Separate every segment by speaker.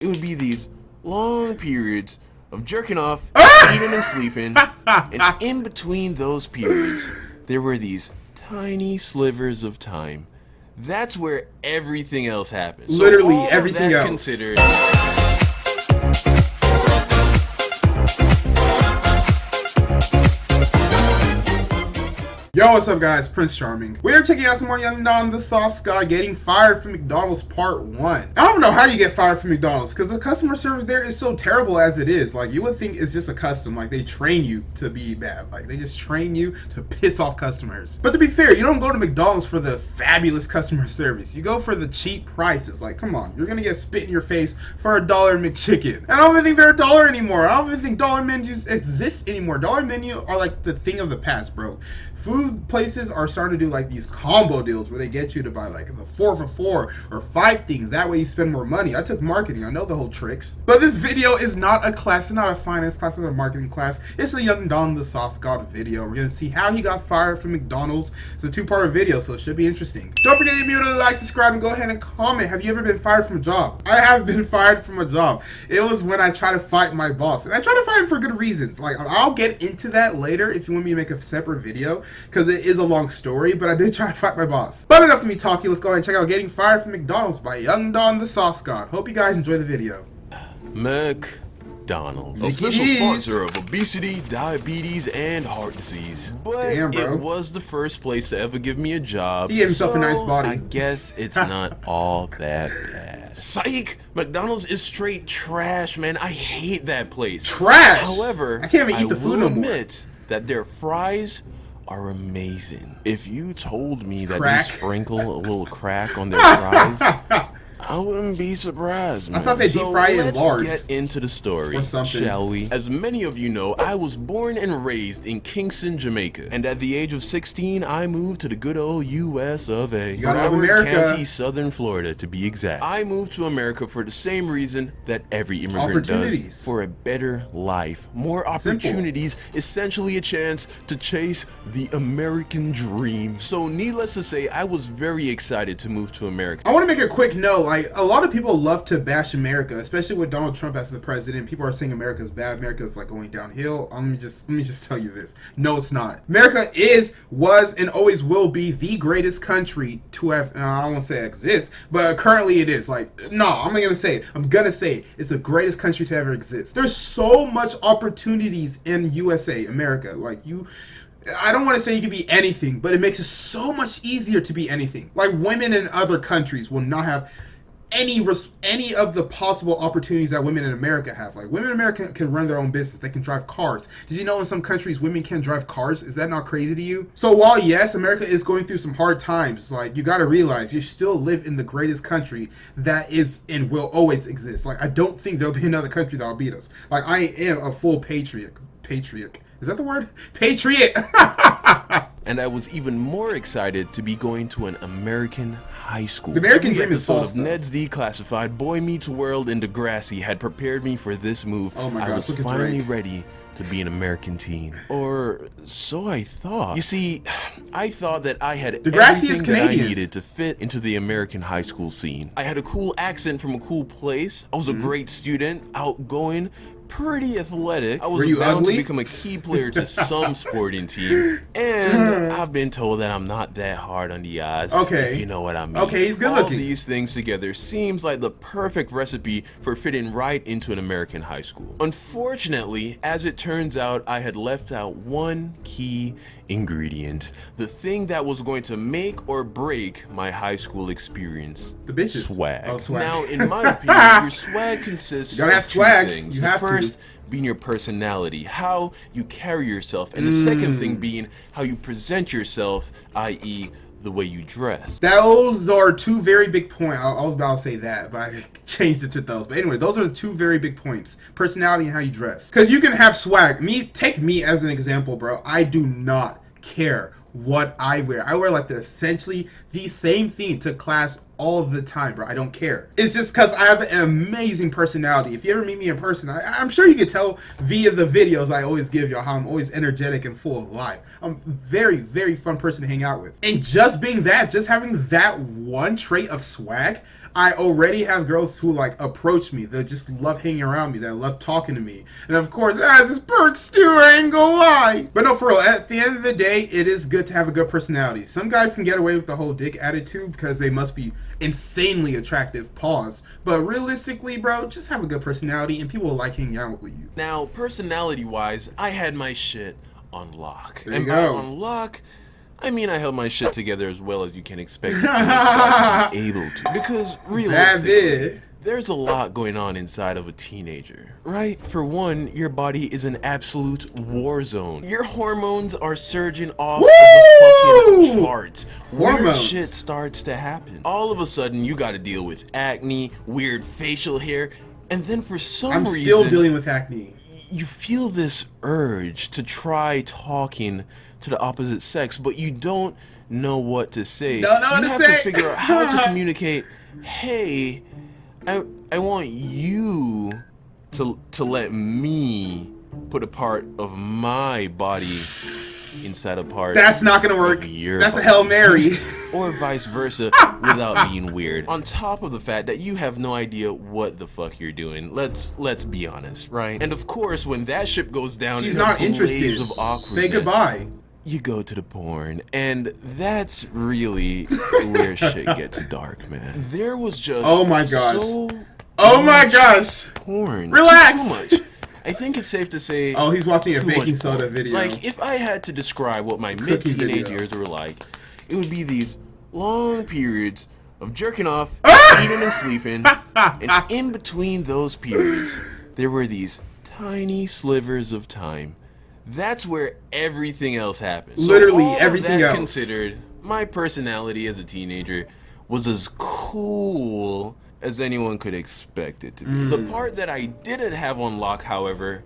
Speaker 1: it would be these long periods of jerking off, eating and sleeping, and in between those periods, there were these tiny slivers of time. That's where everything else happens.
Speaker 2: Literally
Speaker 1: so all
Speaker 2: everything
Speaker 1: of that
Speaker 2: else.
Speaker 1: Considered,
Speaker 2: Yo, what's up guys? Prince Charming. We're checking out some more Young Don the Soft Guy getting fired from McDonald's part 1. I don't know how you get fired from McDonald's because the customer service there is so terrible as it is. Like, you would think it's just a custom. Like, they train you to be bad. Like, they just train you to piss off customers. But to be fair, you don't go to McDonald's for the fabulous customer service. You go for the cheap prices. Like, come on. You're gonna get spit in your face for a $1 McChicken. And I don't even think they're $1 anymore. I don't even think dollar menus exist anymore. Dollar menu are like the thing of the past, bro. Food places are starting to do like these combo deals where they get you to buy like the 4 for 4 or 5 things. That way you spend more money. I took marketing. I know the whole tricks. But this video is not a class. It's not a finance class. It's not a marketing class. It's a Young Don the Soft God video. We're going to see how he got fired from McDonald's. It's a 2-part video, so it should be interesting. Don't forget to leave a like, subscribe, and go ahead and comment. Have you ever been fired from a job? I have been fired from a job. It was when I tried to fight my boss. And I tried to fight him for good reasons. Like, I'll get into that later if you want me to make a separate video, because it is a long story, but I did try to fight my boss. But enough of me talking, let's go ahead and check out Getting Fired from McDonald's by Young Don the Soft God. Hope you guys enjoy the video.
Speaker 1: McDonald's,
Speaker 2: Mickey
Speaker 1: official
Speaker 2: D's.
Speaker 1: sponsor of obesity, diabetes, and heart disease. But
Speaker 2: Damn, bro.
Speaker 1: it was the first place to ever give me a job.
Speaker 2: He gave himself a nice
Speaker 1: so
Speaker 2: body.
Speaker 1: I guess it's not all that bad. Psych! McDonald's is straight trash, man. I hate that place.
Speaker 2: Trash!
Speaker 1: However,
Speaker 2: I can't even eat the food
Speaker 1: will
Speaker 2: no more.
Speaker 1: admit that their fries are amazing. If you told me that
Speaker 2: Crack.
Speaker 1: they sprinkle a little crack on their fries, I wouldn't be surprised, man.
Speaker 2: I thought they deep fry it in lard.
Speaker 1: Let's get into the story,
Speaker 2: Or something.
Speaker 1: shall we? As many of you know, I was born and raised in Kingston, Jamaica. And at the age of 16, I moved to the good old U.S. of A.
Speaker 2: You gotta love
Speaker 1: Broward
Speaker 2: America.
Speaker 1: County, Southern Florida, to be exact. I moved to America for the same reason that every immigrant does.
Speaker 2: Opportunities.
Speaker 1: For a better life. More
Speaker 2: Simple.
Speaker 1: opportunities, essentially a chance to chase the American dream. So needless to say, I was very excited to move to America.
Speaker 2: I want to make a quick note. Like, a lot of people love to bash America, especially with Donald Trump as the president. People are saying America's bad. America's like going downhill. Let me just tell you this. No, it's not. America is, was, and always will be the greatest country to have. I don't want to say exist, but currently it is. Like, no, I'm not gonna say it. I'm gonna say it. It's the greatest country to ever exist. There's so much opportunities in USA, America. Like, I don't want to say you can be anything, but it makes it so much easier to be anything. Like, women in other countries will not have any of the possible opportunities that women in America have. Like, women in America can run their own business. They can drive cars. Did you know in some countries women can't drive cars? Is that not crazy to you? So while yes, America is going through some hard times, like, you gotta realize you still live in the greatest country that is and will always exist. Like, I don't think there'll be another country that'll beat us. Like, I am a full patriot. Is that the word? Patriot!
Speaker 1: And I was even more excited to be going to an American high school.
Speaker 2: The American
Speaker 1: Every
Speaker 2: dream is
Speaker 1: episode
Speaker 2: false,
Speaker 1: of
Speaker 2: though.
Speaker 1: Ned's Declassified, Boy Meets World, and Degrassi had prepared me for this move.
Speaker 2: Oh my
Speaker 1: I
Speaker 2: gosh,
Speaker 1: was
Speaker 2: look at
Speaker 1: finally
Speaker 2: Drake.
Speaker 1: ready to be an American teen. Or so I thought. You see, I thought that I had
Speaker 2: Degrassi is
Speaker 1: everything that I
Speaker 2: Canadian.
Speaker 1: needed to fit into the American high school scene. I had a cool accent from a cool place. I was
Speaker 2: Mm-hmm.
Speaker 1: a great student, outgoing, pretty athletic. I was
Speaker 2: Were you
Speaker 1: bound
Speaker 2: ugly?
Speaker 1: to become a key player to some sporting team. And I've been told that I'm not that hard on the eyes.
Speaker 2: Okay.
Speaker 1: If you know what I mean.
Speaker 2: Okay, he's good
Speaker 1: All
Speaker 2: looking.
Speaker 1: these things together seems like the perfect recipe for fitting right into an American high school. Unfortunately, as it turns out, I had left out one key ingredient. The thing that was going to make or break my high school experience.
Speaker 2: The bitches.
Speaker 1: Swag.
Speaker 2: Oh, swag.
Speaker 1: Now, in my opinion, your swag consists
Speaker 2: You gotta have
Speaker 1: of two
Speaker 2: swag.
Speaker 1: things.
Speaker 2: You
Speaker 1: The
Speaker 2: have to.
Speaker 1: first being your personality, how you carry yourself, and the second thing being how you present yourself, i.e. the way you dress.
Speaker 2: Those are two very big points. I was about to say that, but I changed it to those. But anyway, those are the two very big points. Personality and how you dress. Because you can have swag. Take me as an example, bro. I do not care what I wear. I wear like essentially the same thing to class all the time, bro. I don't care. It's just because I have an amazing personality. If you ever meet me in person, I'm sure you can tell via the videos I always give y'all how I'm always energetic and full of life. I'm a very, very fun person to hang out with. And just being that, just having that one trait of swag, I already have girls who like approach me that just love hanging around me, that love talking to me. And of course, as this bird stew, I ain't gonna lie. But no, for real, at the end of the day, it is good to have a good personality. Some guys can get away with the whole dick attitude because they must be insanely attractive, pause. But realistically, bro, just have a good personality and people will like hanging out with you.
Speaker 1: Now, personality-wise, I had my shit on lock.
Speaker 2: There you
Speaker 1: And by
Speaker 2: go.
Speaker 1: on lock, I mean I held my shit together as well as you can expect a teenage guy to be able to. Because realistically, there's a lot going on inside of a teenager, right? For one, your body is an absolute war zone. Your hormones are surging off of the fucking charts. Weird shit starts to happen. All of a sudden, you gotta deal with acne, weird facial hair, and then for some reason...
Speaker 2: I'm still dealing with acne.
Speaker 1: You feel this urge to try talking to the opposite sex, but you don't know what to say.
Speaker 2: Don't know what to say.
Speaker 1: You have to figure out how to communicate, hey, I want you to let me put a part of my body inside a part.
Speaker 2: That's not gonna work. That's a Hail Mary.
Speaker 1: Or vice versa, without being weird. On top of the fact that you have no idea what the fuck you're doing. Let's be honest, right? And of course, when that ship goes down,
Speaker 2: she's not interested.
Speaker 1: Of awkwardness,
Speaker 2: say goodbye.
Speaker 1: You go to the porn, and that's really where shit gets dark, man. There was just
Speaker 2: oh my gosh,
Speaker 1: oh
Speaker 2: my gosh,
Speaker 1: porn.
Speaker 2: Relax.
Speaker 1: Too much. I think it's safe to say.
Speaker 2: Oh, he's watching a baking soda video.
Speaker 1: Like, if I had to describe what my mid-teenage years were like, it would be these long periods of jerking off, eating and sleeping, and in between those periods, there were these tiny slivers of time. That's where everything else happened.
Speaker 2: Literally
Speaker 1: so all
Speaker 2: everything
Speaker 1: of that
Speaker 2: else.
Speaker 1: Considered, my personality as a teenager was as cool as anyone could expect it to be. The part that I didn't have on lock, however,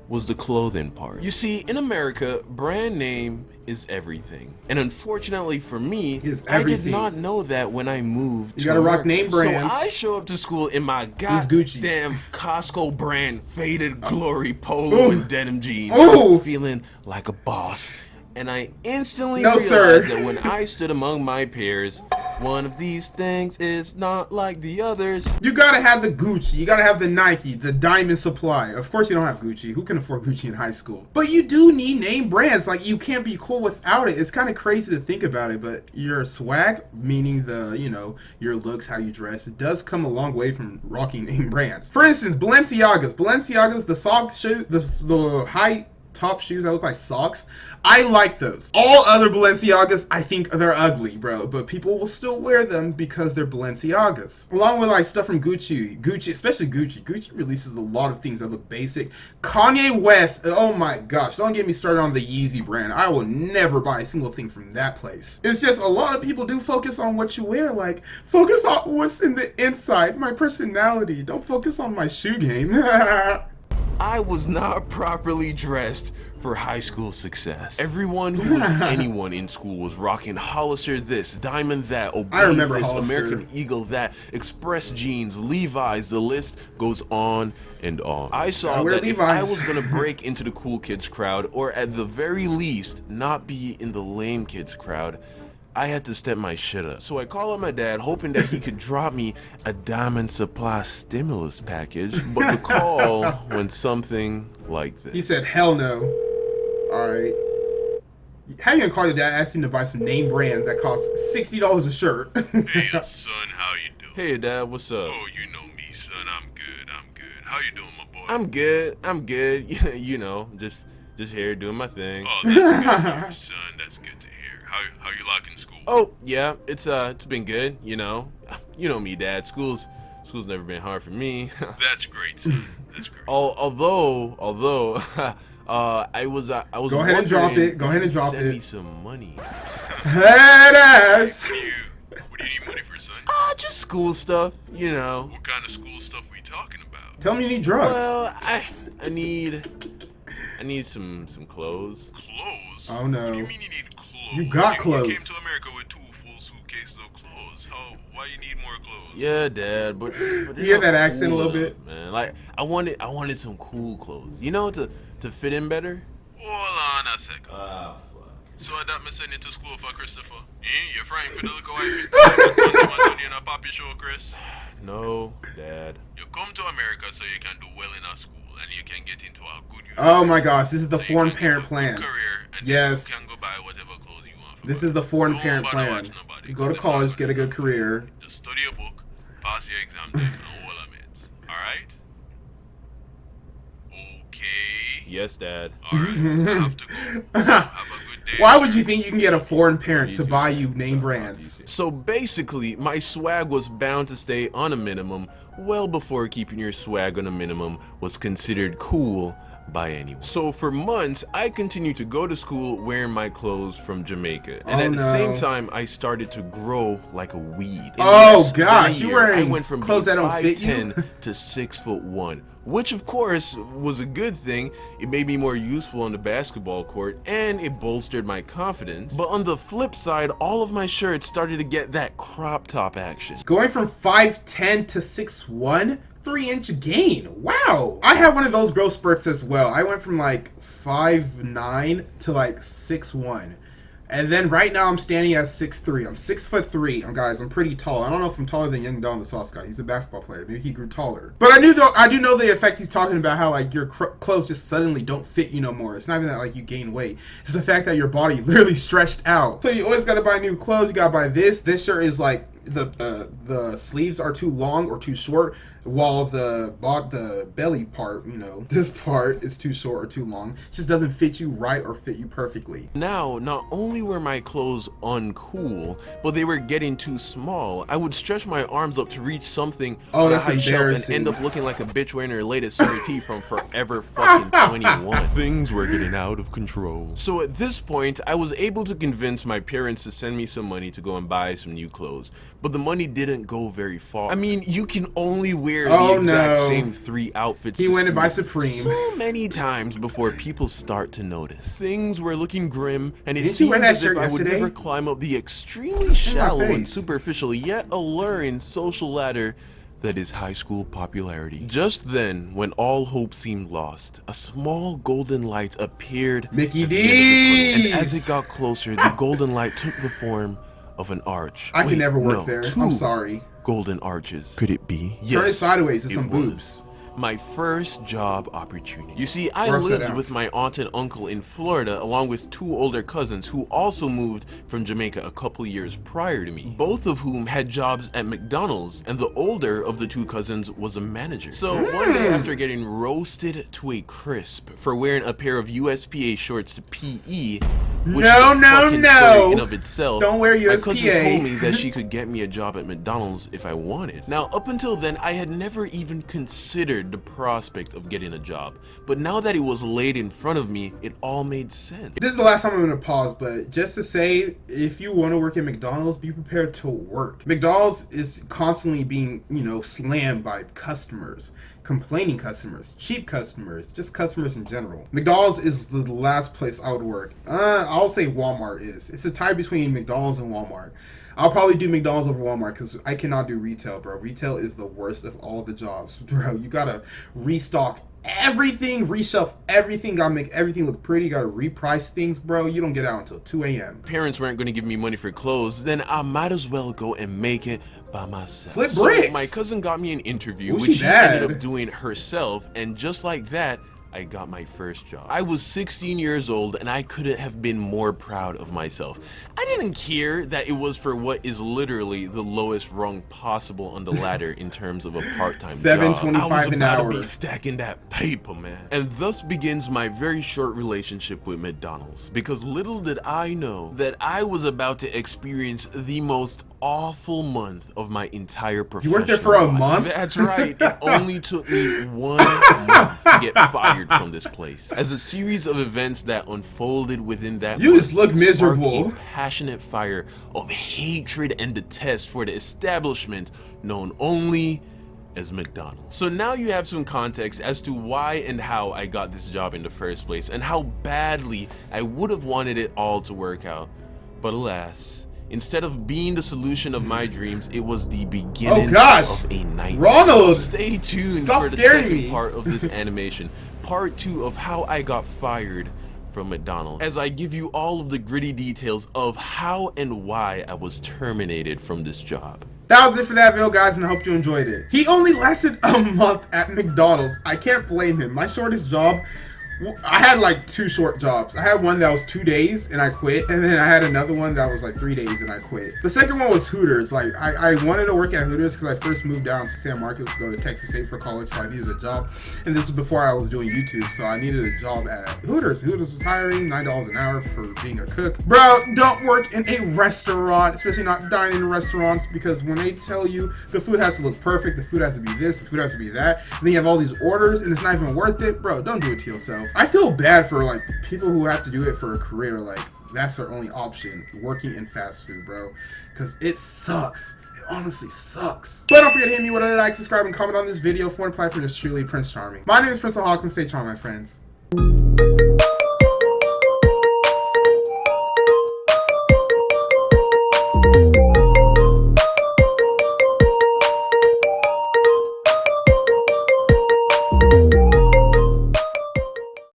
Speaker 1: was the clothing part. You see, in America, brand name is everything. And unfortunately for me, I did not know that when I moved
Speaker 2: to America. Rock name brands.
Speaker 1: So I show up to school in my goddamn Costco brand faded glory polo and denim jeans, feeling like a boss. And I instantly realized that when I stood among my peers, one of these things is not like the others.
Speaker 2: You gotta have the Gucci, you gotta have the Nike, the Diamond Supply. Of course you don't have Gucci. Who can afford Gucci in high school? But you do need name brands. Like, you can't be cool without it. It's kind of crazy to think about it, but your swag, meaning the, you know, your looks, how you dress, it does come a long way from rocking name brands. For instance, Balenciagas, the sock shoe, the high top shoes that look like socks, I like those. All other Balenciagas, I think they're ugly, bro, but people will still wear them because they're Balenciagas. Along with like stuff from Gucci, especially Gucci releases a lot of things that look basic. Kanye West, oh my gosh, don't get me started on the Yeezy brand. I will never buy a single thing from that place. It's just a lot of people do focus on what you wear, like focus on what's in the inside, my personality. Don't focus on my shoe game.
Speaker 1: I was not properly dressed for high school success. Everyone who was anyone in school was rocking Hollister this, Diamond that, Obey this, American Eagle that, Express jeans, Levi's, the list goes on and on. I saw that if I was gonna break into the cool kids crowd, or at the very least, not be in the lame kids crowd, I had to step my shit up. So I called up my dad, hoping that he could drop me a Diamond Supply stimulus package, but the call went something like this.
Speaker 2: He said, hell no. Alright. How you gonna call your dad asking to buy some name brand that costs $60 a shirt?
Speaker 3: Hey, son, how you doing?
Speaker 1: Hey, Dad, what's up?
Speaker 3: Oh, you know me, son. I'm good. How you doing, my boy?
Speaker 1: I'm good. You know, just here doing my thing.
Speaker 3: Oh, that's good to hear, son. That's good to hear. How you liking school?
Speaker 1: Oh, yeah, it's been good, you know. You know me, Dad. School's never been hard for me.
Speaker 3: That's great, son. That's great.
Speaker 1: Although, I was
Speaker 2: Go ahead and drop it.
Speaker 1: Send me some money.
Speaker 2: Head ass.
Speaker 3: What do you need money for, son?
Speaker 1: Just school stuff, you know.
Speaker 3: What kind of school stuff we talking about?
Speaker 2: Tell me you need drugs.
Speaker 1: Well, I need some clothes.
Speaker 3: Clothes?
Speaker 2: Oh no.
Speaker 3: What do you mean you need clothes?
Speaker 2: You got clothes.
Speaker 3: You came to America with 2 full suitcases of clothes. Why you need more clothes?
Speaker 1: Yeah, Dad, but
Speaker 2: you hear that accent a little bit,
Speaker 1: man. Like I wanted some cool clothes, you know, to fit in better.
Speaker 3: Hold on a second.
Speaker 1: Fuck.
Speaker 3: So that me send you to school for Christopher. You're frying for the little wife. I'm in a poppy show, Chris.
Speaker 1: No, Dad.
Speaker 3: You come to America so you can do well in a school and you can get into a good university.
Speaker 2: Oh my gosh, this is the
Speaker 3: So you
Speaker 2: foreign
Speaker 3: can
Speaker 2: parent
Speaker 3: get a good
Speaker 2: plan.
Speaker 3: career and
Speaker 2: Yes.
Speaker 3: you can go buy whatever clothes you want.
Speaker 2: This is the foreign
Speaker 3: Don't
Speaker 2: parent
Speaker 3: bother
Speaker 2: plan.
Speaker 3: watching nobody,
Speaker 2: You go to
Speaker 3: 'cause
Speaker 2: college,
Speaker 3: it's
Speaker 2: get a good career.
Speaker 3: Just study a book, pass your exam, then and all of it. Alright? Okay.
Speaker 1: Yes, Dad.
Speaker 3: Alright, I have to go. So have a good day.
Speaker 2: Why would you think you can get a foreign parent to buy you name brands?
Speaker 1: So basically, my swag was bound to stay on a minimum well before keeping your swag on a minimum was considered cool by anyone. So for months, I continued to go to school wearing my clothes from Jamaica. And
Speaker 2: Oh,
Speaker 1: at the same
Speaker 2: no.
Speaker 1: time, I started to grow like a weed. In
Speaker 2: Oh,
Speaker 1: less than a
Speaker 2: gosh, you
Speaker 1: year, I
Speaker 2: wearing
Speaker 1: went from
Speaker 2: clothes
Speaker 1: being
Speaker 2: that don't fit you?
Speaker 1: 5'10" to 6'1", which of course was a good thing. It made me more useful on the basketball court and it bolstered my confidence. But on the flip side, all of my shirts started to get that crop top action.
Speaker 2: Going from 5'10 to 6'1", 3-inch gain. Wow. I had one of those growth spurts as well. I went from like 5'9 to like 6'1". And then right now I'm standing at 6'3". I'm 6'3". Guys, I'm pretty tall. I don't know if I'm taller than Young Don the Sauce Guy. He's a basketball player. Maybe he grew taller. But I do know the effect he's talking about, how like your clothes just suddenly don't fit you no more. It's not even that like you gain weight. It's the fact that your body literally stretched out. So you always gotta buy new clothes. You gotta buy this. This shirt is like the sleeves are too long or too short, while the belly part, you know, this part is too short or too long. It just doesn't fit you right or fit you perfectly.
Speaker 1: Now, not only were my clothes uncool, but they were getting too small. I would stretch my arms up to reach something
Speaker 2: Oh,
Speaker 1: on a
Speaker 2: that's
Speaker 1: high shelf and
Speaker 2: embarrassing.
Speaker 1: end up looking like a bitch wearing her latest sweater tee from Forever fucking 21. Things were getting out of control. So at this point, I was able to convince my parents to send me some money to go and buy some new clothes. But the money didn't go very far. I mean, you can only wear the exact same 3 outfits.
Speaker 2: He
Speaker 1: to
Speaker 2: went to buy
Speaker 1: school
Speaker 2: Supreme.
Speaker 1: so many times before people start to notice. Things were looking grim, and it
Speaker 2: Didn't you wear
Speaker 1: seemed
Speaker 2: that
Speaker 1: as if
Speaker 2: shirt
Speaker 1: I would
Speaker 2: yesterday?
Speaker 1: never climb up the extremely shallow and
Speaker 2: face.
Speaker 1: superficial yet alluring social ladder that is high school popularity. Just then, when all hope seemed lost, a small golden light appeared
Speaker 2: Mickey
Speaker 1: at the end of the tunnel.
Speaker 2: D's!
Speaker 1: And as it got closer, the golden light took the form of an arch.
Speaker 2: I can
Speaker 1: Wait,
Speaker 2: never work
Speaker 1: no,
Speaker 2: there.
Speaker 1: 2
Speaker 2: I'm sorry.
Speaker 1: golden arches. Could it be? Yes,
Speaker 2: Turn it sideways. It's
Speaker 1: it
Speaker 2: some
Speaker 1: was.
Speaker 2: boobs.
Speaker 1: My first job opportunity. You see, I
Speaker 2: Or upside
Speaker 1: lived
Speaker 2: down.
Speaker 1: with my aunt and uncle in Florida along with 2 older cousins who also moved from Jamaica a couple years prior to me, both of whom had jobs at McDonald's, and the older of the 2 cousins was a manager. So one day after getting roasted to a crisp for wearing a pair of USPA shorts to PE, which
Speaker 2: No,
Speaker 1: is a
Speaker 2: no,
Speaker 1: fucking
Speaker 2: no.
Speaker 1: story in of itself,
Speaker 2: Don't wear
Speaker 1: my cousin
Speaker 2: USPA.
Speaker 1: told me that she could get me a job at McDonald's if I wanted. Now, up until then, I had never even considered the prospect of getting a job, but now that it was laid in front of me, it all made sense.
Speaker 2: This is the last time I'm gonna pause, but just to say, if you want to work at McDonald's, be prepared to work. McDonald's is constantly being, you know, slammed by customers, complaining customers, cheap customers, just customers in general. McDonald's is the last place I would work. I'll say Walmart is. It's a tie between McDonald's and Walmart. I'll probably do McDonald's over Walmart because I cannot do retail, bro. Retail is the worst of all the jobs, bro. You gotta restock everything, reshelf everything, gotta make everything look pretty, gotta reprice things, bro. You don't get out until 2 a.m.
Speaker 1: Parents weren't going to give me money for clothes, then I might as well go and make it by myself.
Speaker 2: Flip
Speaker 1: So
Speaker 2: bricks.
Speaker 1: my cousin got me an interview,
Speaker 2: Was
Speaker 1: which
Speaker 2: she
Speaker 1: she ended
Speaker 2: bad?
Speaker 1: up doing herself, and just like that, I got my first job. I was 16 years old and I couldn't have been more proud of myself. I didn't care that it was for what is literally the lowest rung possible on the ladder in terms of a part-time job.
Speaker 2: $7.25
Speaker 1: I was
Speaker 2: an
Speaker 1: about
Speaker 2: hour.
Speaker 1: to be stacking that paper, man. And thus begins my very short relationship with McDonald's, because little did I know that I was about to experience the most awful month of my entire professional
Speaker 2: You worked there for a
Speaker 1: life.
Speaker 2: month?
Speaker 1: That's right. It only took me 1 month to get fired from this place. As a series of events that unfolded within that
Speaker 2: You
Speaker 1: month
Speaker 2: just look
Speaker 1: sparked
Speaker 2: miserable.
Speaker 1: a passionate fire of hatred and detest for the establishment known only as McDonald's. So now you have some context as to why and how I got this job in the first place, and how badly I would have wanted it all to work out. But alas, instead of being the solution of my dreams, it was the beginning of a nightmare.
Speaker 2: Ronald!
Speaker 1: So stay tuned
Speaker 2: Stop
Speaker 1: for the
Speaker 2: scaring
Speaker 1: second
Speaker 2: me.
Speaker 1: part of this animation, part 2 of how I got fired from McDonald's as I give you all of the gritty details of how and why I was terminated from this job.
Speaker 2: That was it for that video, guys, and I hope you enjoyed it. He only lasted a month at McDonald's. I can't blame him. My shortest job, I had like 2 short jobs. I had one that was 2 days and I quit, and then I had another one that was like 3 days and I quit. The second one was Hooters. Like I wanted to work at Hooters because I first moved down to San Marcos to go to Texas State for college, so I needed a job. And this was before I was doing YouTube, so I needed a job at Hooters. Hooters was hiring $9 an hour for being a cook. Bro, don't work in a restaurant, especially not dining in restaurants, because when they tell you the food has to look perfect, the food has to be this, the food has to be that, and then you have all these orders and it's not even worth it, bro, don't do it to yourself. I feel bad for like people who have to do it for a career, like that's their only option, working in fast food, bro, because it sucks. It honestly sucks. But don't forget to hit me with a like, subscribe, and comment on this video for an platform. Is truly Prince Charming. My name is Prince Ohakam. Stay charming, my friends.